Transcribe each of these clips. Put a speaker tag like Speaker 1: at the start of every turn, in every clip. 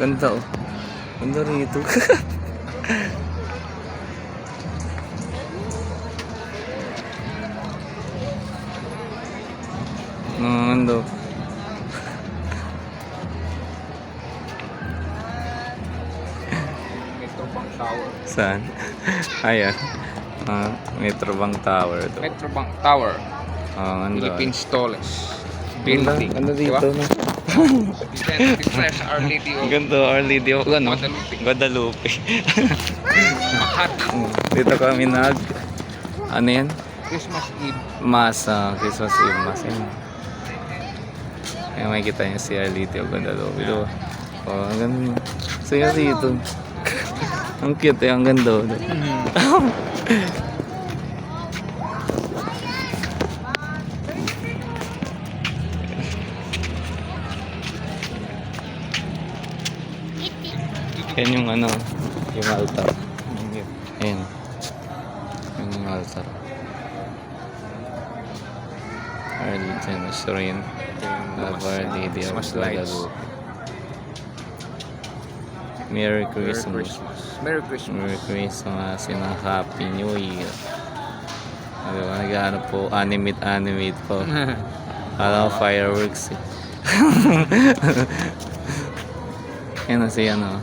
Speaker 1: Ganda oh. Ganda rito. Ganda.
Speaker 2: Metrobank Tower.
Speaker 1: Saan? Ayan. Metrobank Tower to.
Speaker 2: Metrobank Tower.
Speaker 1: Ganda.
Speaker 2: Philippines tallest
Speaker 1: Ganda,
Speaker 2: building.
Speaker 1: ganda dito, no?
Speaker 2: Fresh Our Lady of
Speaker 1: Ganda, Our Lady of ano?
Speaker 2: Guadalupe.
Speaker 1: Guadalupe.
Speaker 2: Makati.
Speaker 1: Dito kami ano yan?
Speaker 2: Christmas Eve.
Speaker 1: Christmas Eve Mass. Yan. Kaya makikita niyo si Our Lady of Guadalupe. Ito. Oh, ang ganda. Saya dito. Ang cute eh, ang ganda. Yan yung ano, yung altar. Ayan. Yan yung altar. Our Lady of Shrine of Our Lady of
Speaker 2: Christmas lights.
Speaker 1: Guadalupe. Merry
Speaker 2: Merry
Speaker 1: Christmas.
Speaker 2: Christmas. Merry Christmas.
Speaker 1: Merry Christmas and a Happy New Year. Diba, nag-ano po, animate po. Kala ko fireworks eh. Yan na si ano,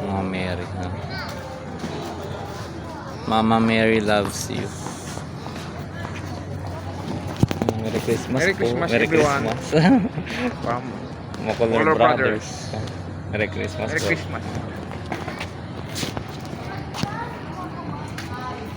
Speaker 1: Mama Mary. Mama Mary loves you. Merry Christmas
Speaker 2: Merry
Speaker 1: po.
Speaker 2: Christmas,
Speaker 1: Merry
Speaker 2: everyone.
Speaker 1: Christmas.
Speaker 2: From
Speaker 1: Macolor
Speaker 2: Color
Speaker 1: Brothers. Merry Christmas
Speaker 2: Merry
Speaker 1: po.
Speaker 2: Christmas.